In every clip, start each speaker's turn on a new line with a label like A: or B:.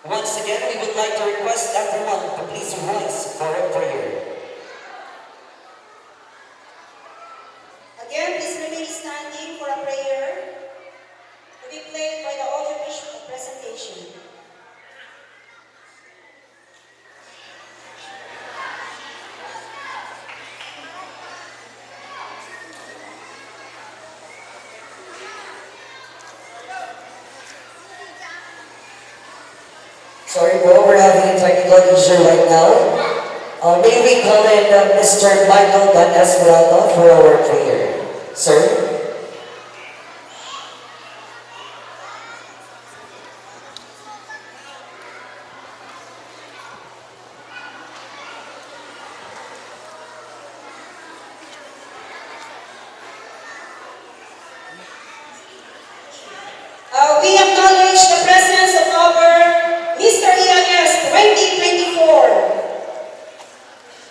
A: Once again, we would like to request everyone to please rise for a prayer.
B: Again, please remain standing for a prayer to be played by the audio visual presentation.
A: Sorry bro, we're having a technical issue right now. May we call in Mr. Michael Dan Esmeralda for our prayer. Sir?
B: We acknowledge the presence of our Mr. EIS 2024,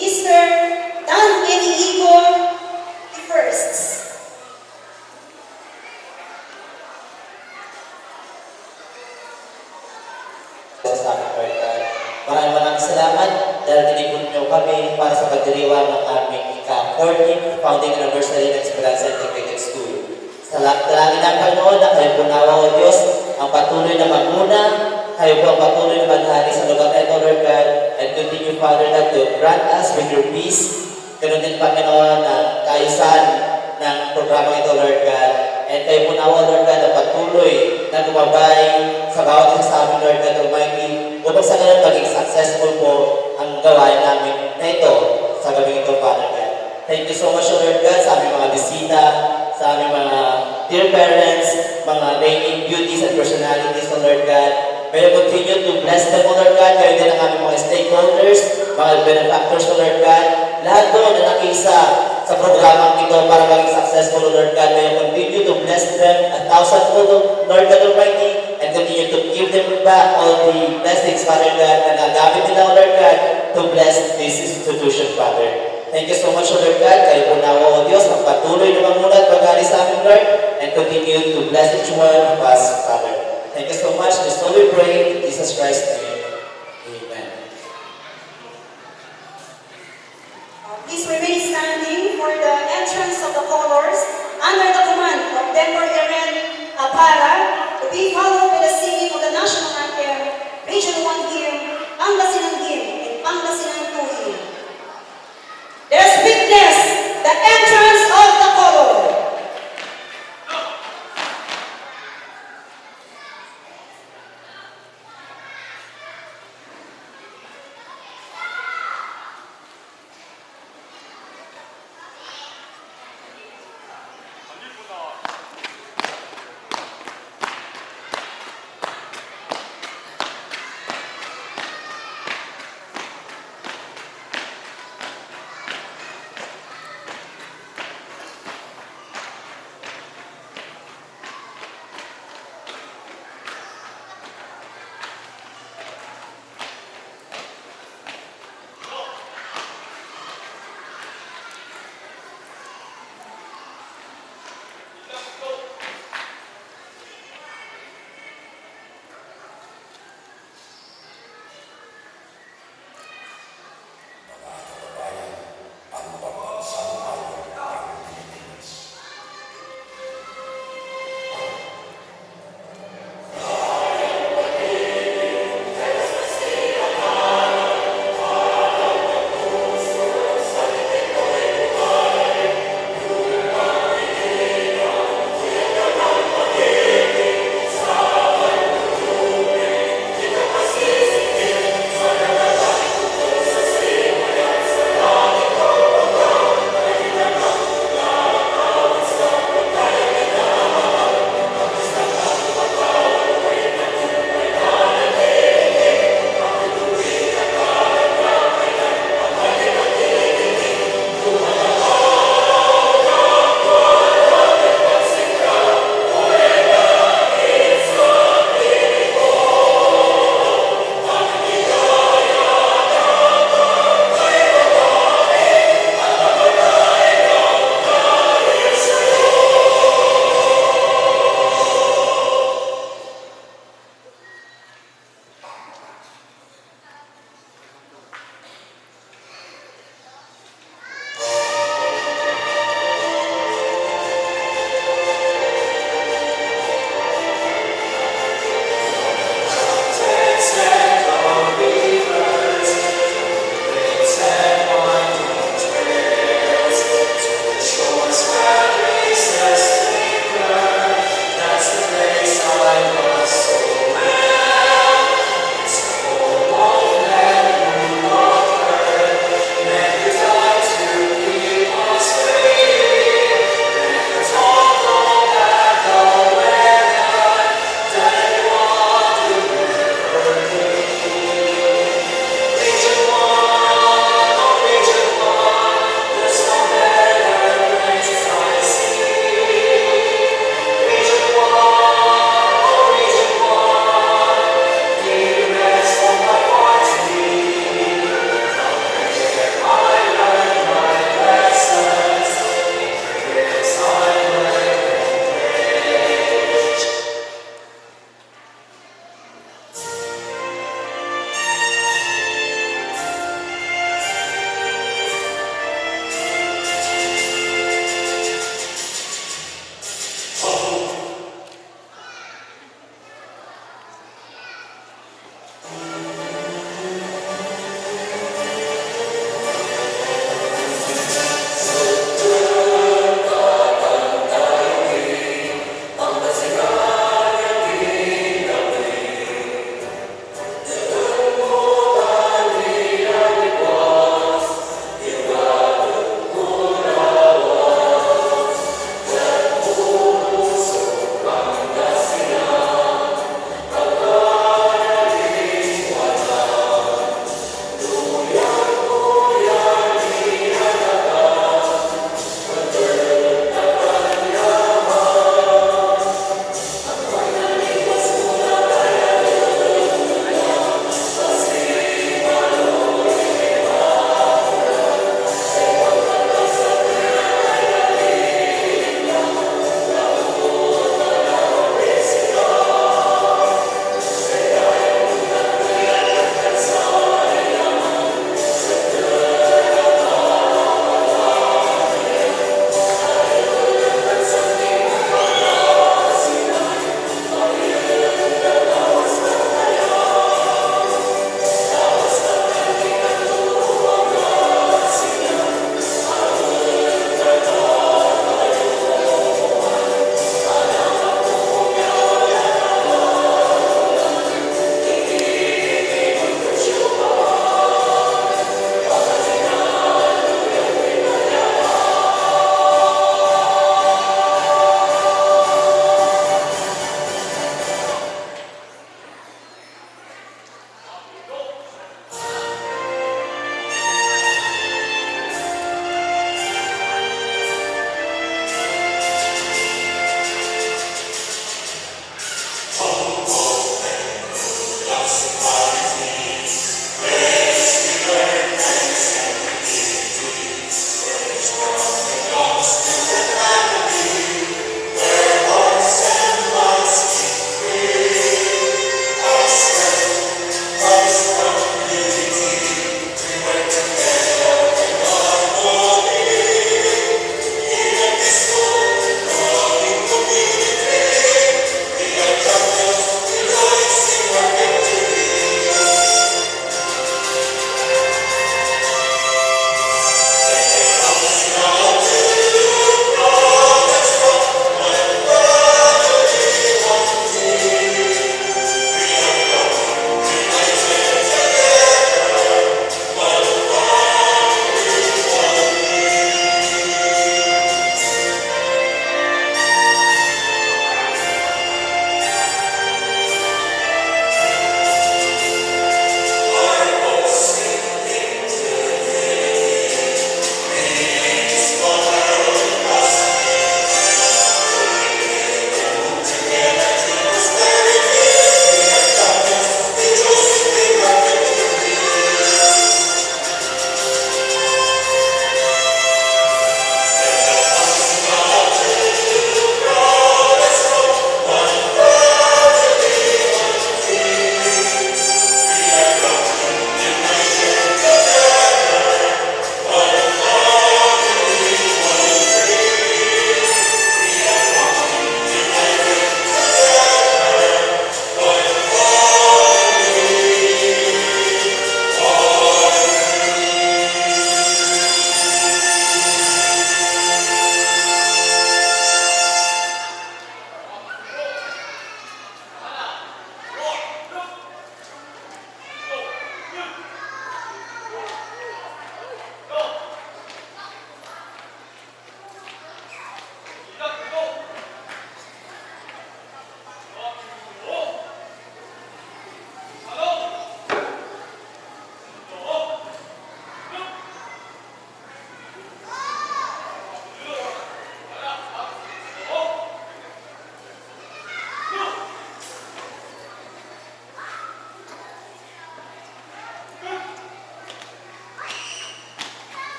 B: Mr. Dan Enigo the First.
C: Sa aming Lord God. Maraming salamat dahil tinipon niyo kami para sa pagdiriwang ng aming ika-14th founding anniversary ng Esperanza Integrated School. Dalangin ng Panginoon na kayo po nawa o Diyos ang patuloy na magmuna, kayo po ang patuloy na maghari sa lugar na ito, Lord God, and continue, Father, that to grant us with your peace. Ganun din, Panginoon, ang kaayusan ng programa ito, Lord God. And kayo po nawa, Lord God, na patuloy na gumabay sa bawat isa sa amin, Lord God Almighty, upang sa ganun maging successful po ang gawain namin na ito sa gabing ito, Father God. Thank you so much, Lord God, sa aming mga bisita, sa aming mga dear parents, mga reigning beauties and personalities, O Lord God. May you continue to bless them, O Lord God, kayo din ang aming mga stakeholders, mga benefactors, O Lord God, lahat po na nakisa sa programang ito para maging successful, O Lord God. May you continue to bless them 1,000-fold, Lord God Almighty, and continue to give them back all the blessings, Father God, na nagamit nila, O Lord God, to bless this institution, Father. Thank you so much, O Lord God. Kayo po nawa, O Diyos, ang patuloy na mamunat, mag-ari sa amin, Lord, and continue to bless each one of us, Father. Thank you so much. This all we pray in Jesus Christ's name. Amen.
B: Please remain standing for the entrance of the colors under the command of Denver Eren Apara to be followed by the singing of the national anthem, Region 1 hymn, Pangasinan hymn, and Pangasinan 2 hymn. There's witness the entrance of the color.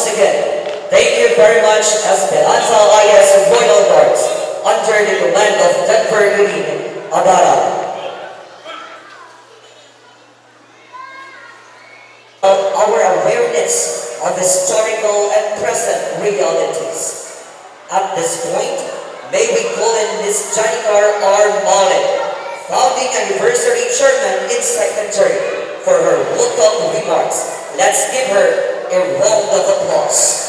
A: once again, thank you very much, Esperanza IS Royal Guards, under the command of Denver Irene Abara. Of our awareness of historical and present realities. At this point, may we call in Ms. Janikar R. Malin, founding anniversary chairman and secretary, for her welcome remarks. Let's give her a round of applause.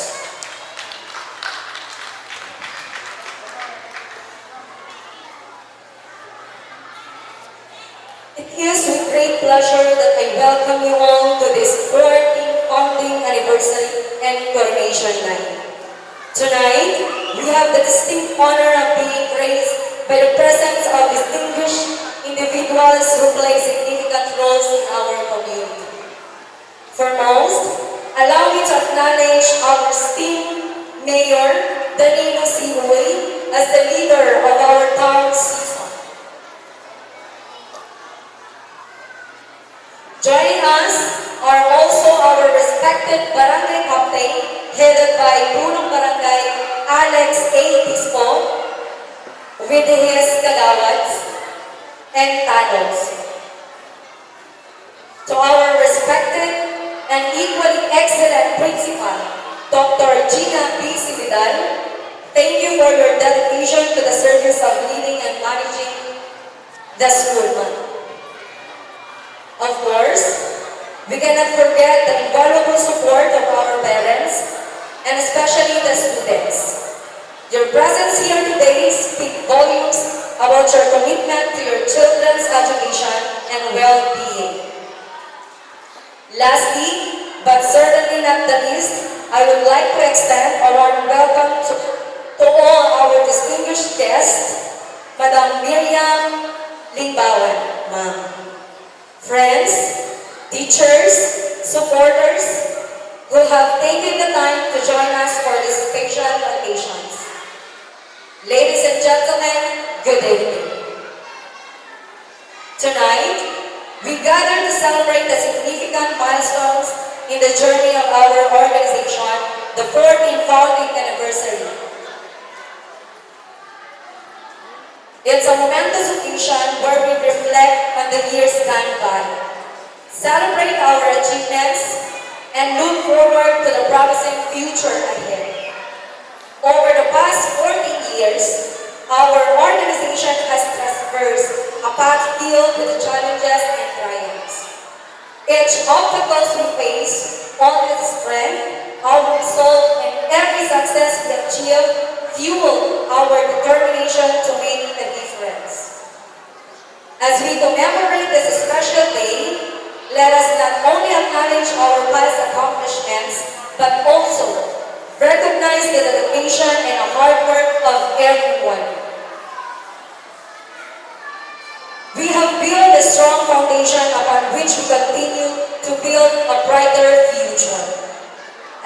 D: It is with great pleasure that I welcome you all to this 14th founding anniversary and coronation night. Tonight, we have the distinct honor of being graced by the presence of distinguished individuals who play significant roles in our community. Foremost, allow me to acknowledge our esteemed Mayor, Danilo Sihoy, as the leader of our town season. Joining us are also our respected barangay captain, headed by Punong Barangay Alex A. Tispo, with his kagawats and tanos. To our respected and equally excellent principal, Dr. Gina B. Sividal, thank you for your dedication to the service of leading and managing the school month. Of course, we cannot forget the invaluable support of our parents and especially the students. Your presence here today speaks volumes about your commitment to your children's education and well-being. Lastly, but certainly not the least, I would like to extend a warm welcome to all our distinguished guests, Madam Miriam Limbawan, Ma'am. Friends, teachers, supporters who have taken the time to join us for these special occasions. Ladies and gentlemen, good evening. Tonight, we gather to celebrate the significant milestones in the journey of our organization, the 14th founding anniversary. It's a momentous occasion where we reflect on the years gone by, celebrate our achievements, and look forward to the promising future ahead. Over the past 14 years, our organization has traversed a path filled with challenges and triumphs. Each obstacle we face, all with strength, our resolve, and every success we achieve fuel our determination to make a difference. As we commemorate this special day, let us not only acknowledge our past accomplishments, but also recognize the dedication and hard work of everyone. We have built a strong foundation upon which we continue to build a brighter future.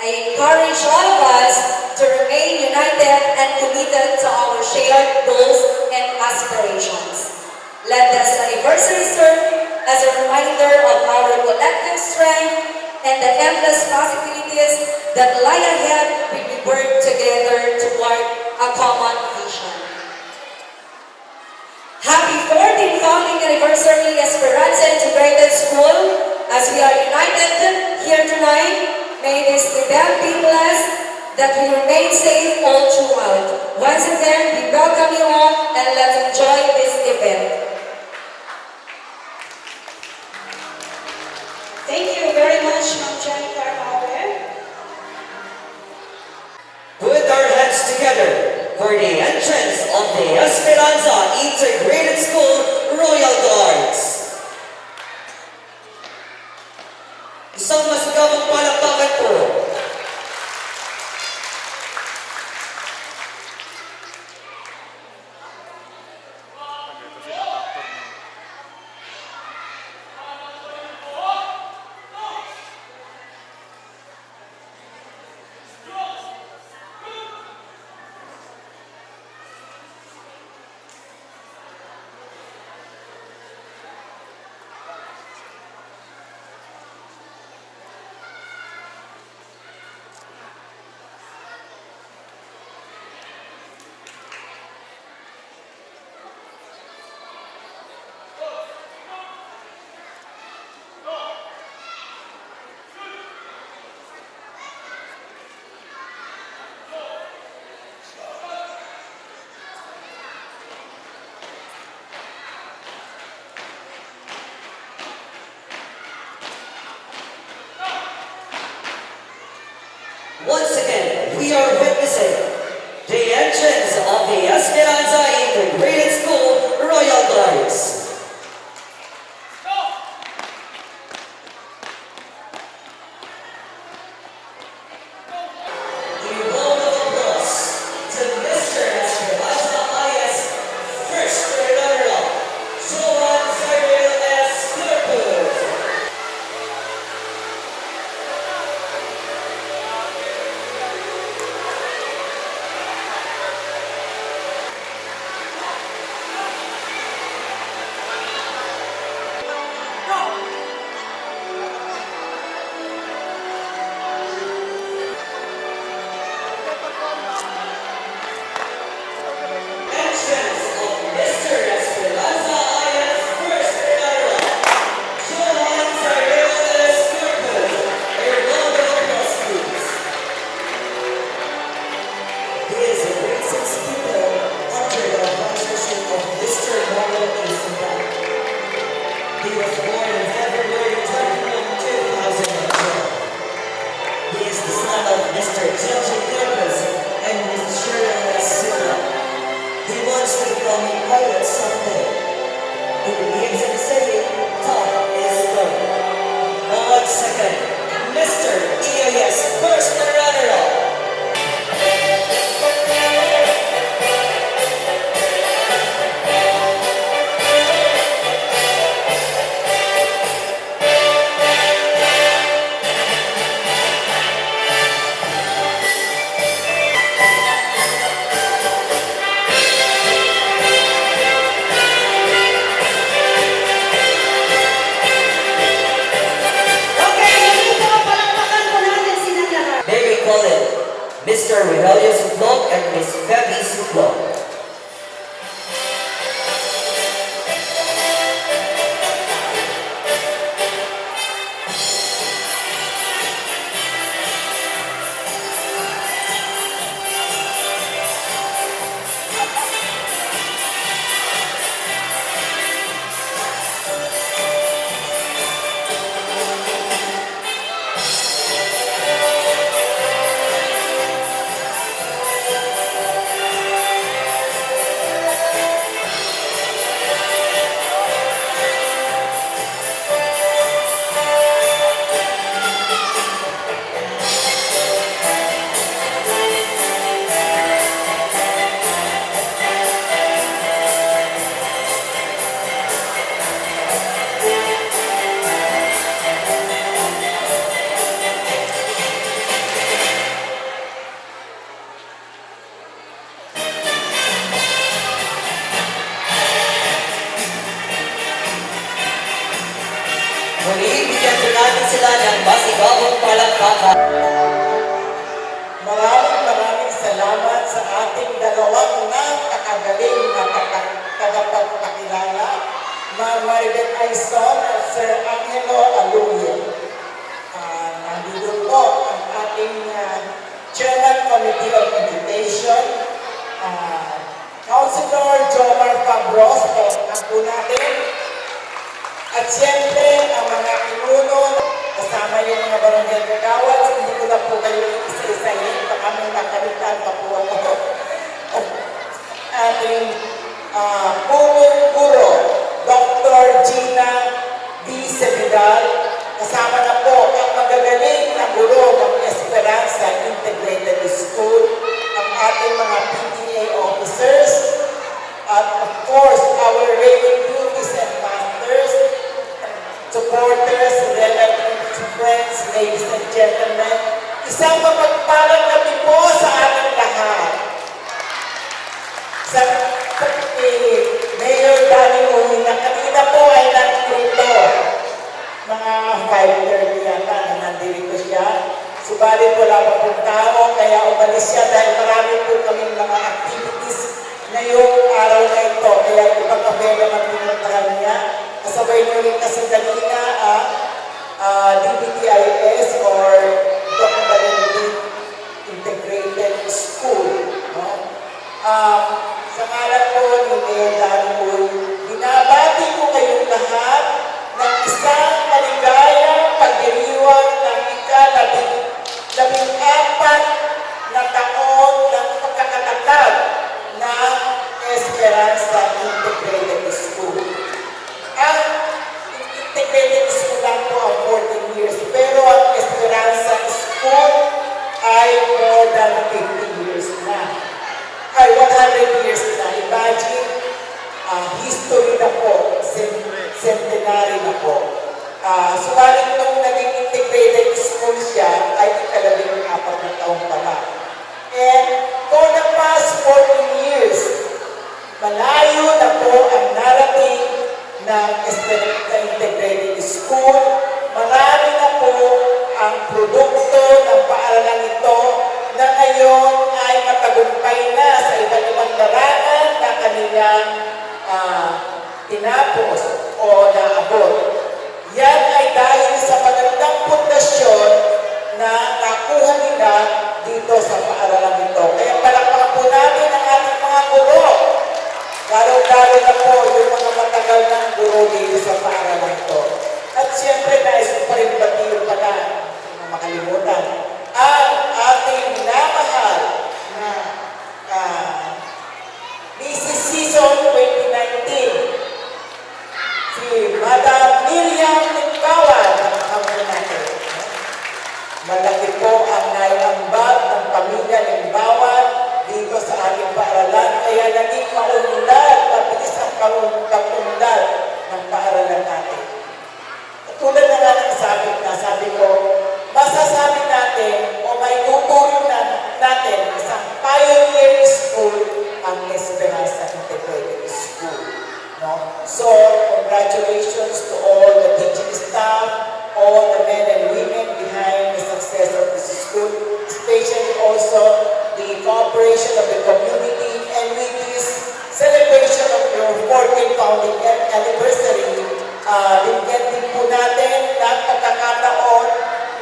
D: I encourage all of us to remain united and committed to our shared goals and aspirations. Let this anniversary serve as a reminder of our collective strength and the endless possibilities that lie ahead when we work together toward a common vision. Happy 14th founding anniversary, Esperanza Integrated School. As we are united here tonight, may this event be blessed, that we remain safe all throughout. Once again, we welcome you all and let's enjoy this event.
B: Thank you very much, Ma'am Janikar Awe.
A: Put our hands together for the entrance of the Esperanza Integrated School Royal Guards. Isang masigabong palakpakan po. Once again, we are witnessing the entrance of the Esperanza Integrated School Royal Guards. A round of applause to Mr. Esperanza IS First Runner-Up, Joan Cyril S. Clerpos. Entrance of Mr. Esperanza IS First Runner-Up, Joan Cyril S. Clerpos. A round of applause, please. He is a grade 6 pupil under the advisorship of Mr. Manuel A. Sundar. He was born on February 21, 2012. He is the son of Mr. Joji Clerpos and Ms. Shirley S. Silva. He wants to become a pilot someday. He believes in saying, "Top is good." Now, 1 second, Mr. EAS First Runner-Up.
B: Okay, dito, palakpakan po natin silang lahat.
A: May we call it Mr. Rogelio Suplong and Miss Feby Suplong. Muli, bigyan po natin sila ng masigabong palakpakan.
E: Maraming salamat sa ating dalawang nakakagaling na tagapagpakilala, Ma'am Maribel Aison at Sir Angelo Aluye. Nandito po ang ating Chairman Committee of Education, Councilor Jomar Fabros, po natin. At siyempre, ang mga pinuno, kasama yung mga barangay kagawad, hindi ko na po kayo isa-isahin, baka may nakalitan pa po ako. Ating punong guro, Dr. Gina D. Sevidal, kasama na po ang magagaling na guro ng Esperanza Integrated School, ang ating mga PTA officers, at of course, our reigning beauties and masters, supporters, relatives, friends, ladies and gentlemen, isang mapagpalang gabi po sa ating lahat. Sa Mayor Danny Uy na kanina po ay nandito. Mga 5:30 yata na nandito siya. Subalit wala pa pong tao, kaya umalis siya dahil marami po kaming mga activities ngayong araw na ito. Kaya ipagkabela man pinuntahan niya. Kasabay nyo rin kasi kanina DBTIS or Documentary Integrated School. No? Sa ngalan po ni Mayor Danny Uy, binabati ko kayong lahat ng isang maligayang pagdiriwang ng ika-14 umabot. Yan ay dahil sa magandang pundasyon na nakuha nila dito sa paaralan ito. Kaya palakpakan po natin ang ating mga guro. Lalo-lalo na po yung mga matagal ng guro dito sa paaralan ito. At siyempre, nais ko pa rin batiin pala, hindi makalimutan, ang ating namahal na Mrs. Season 2019, si Madam Miriam Limbawan, ang kampo natin. Malaki po ang naiambag ng pamilya Limbawan dito sa ating paaralan, kaya naging maunlad, mabilis ang kaunlad ng paaralan natin. Tulad na nga ng sabi ko, masasabi natin o may tuturing natin isang pioneer school ang Esperanza Integrated School. No? So, congratulations to all the teaching staff, all the men and women behind the success of this school, especially also the cooperation of the community, and with this celebration of your 14th founding anniversary, bigyan din po natin ng pagkakataon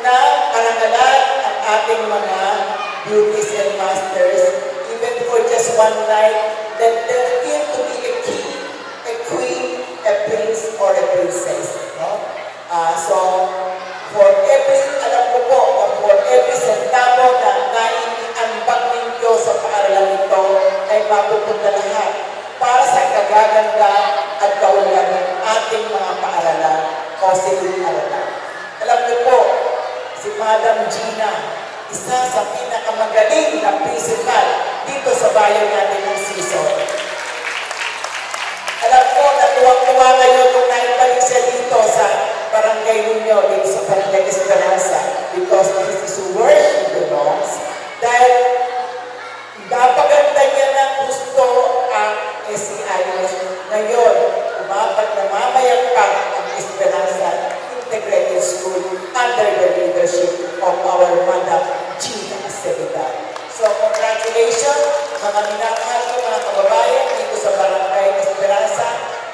E: na parangalan ang ating mga beauties and masters, even for just one night, that there came to be a king, a queen, a prince, or a princess. No? So, for every, alam ko po, for every centavo na naiambag ninyo sa paaralan ito, ay mapupunta lahat para sa kagaganda at kaunlaran ng ating mga paaralan o silid-aralan. Alam niyo po, si Madam Gina, isa sa pinakamagaling na principal dito sa bayan natin ng Season. Alam ko, natuwang-tuwa kayo kung naibalik siya dito sa barangay ninyo, dito sa Barangay Esperanza, because this is where she belongs. Dahil napaganda niya ng gusto ang SCIS. Ngayon, namamayagpag ang Esperanza Integrated School under the leadership of our Madam Gina Seguridad. So, congratulations, mga minamahal ko mga kababayan dito sa Barangay Esperanza.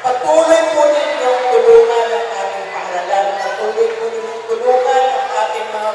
E: Patuloy po ninyong tulungan ang ating paaralan. Patuloy po ninyong tulungan ang ating mga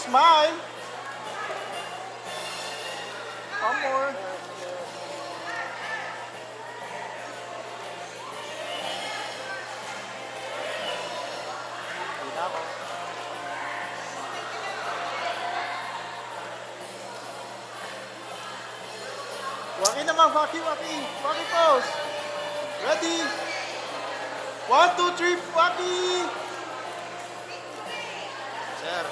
F: Smile. One more. Hindi na ako. Waki naman, waki, waki. Waki pose. Ready? 1, 2, 3, waki. Sir.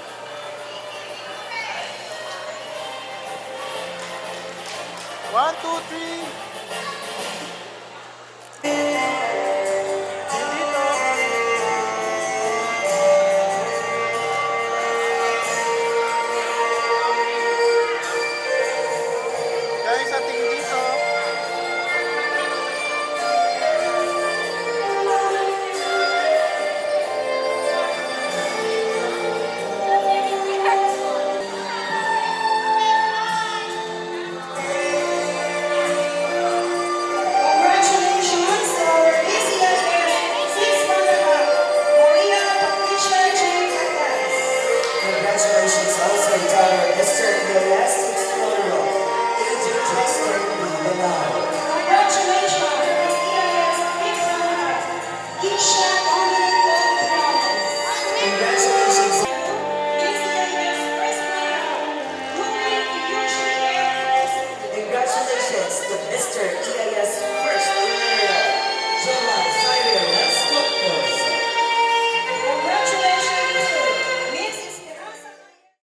F: 1, 2, 3. Guys, ating dito.
B: Congratulations to our PCIS 6 runner-up, Maria Patricia J. Cacas.
A: Congratulations also to our Mr. Gymnastics runner-up, Agent Chester Banal.
B: Congratulations to PCIS 5th runner-up, Isha Dominico Brown.
A: Congratulations.
B: PCIS 1st runner-up, Louis Yushi Aires.
A: Congratulations to Mr.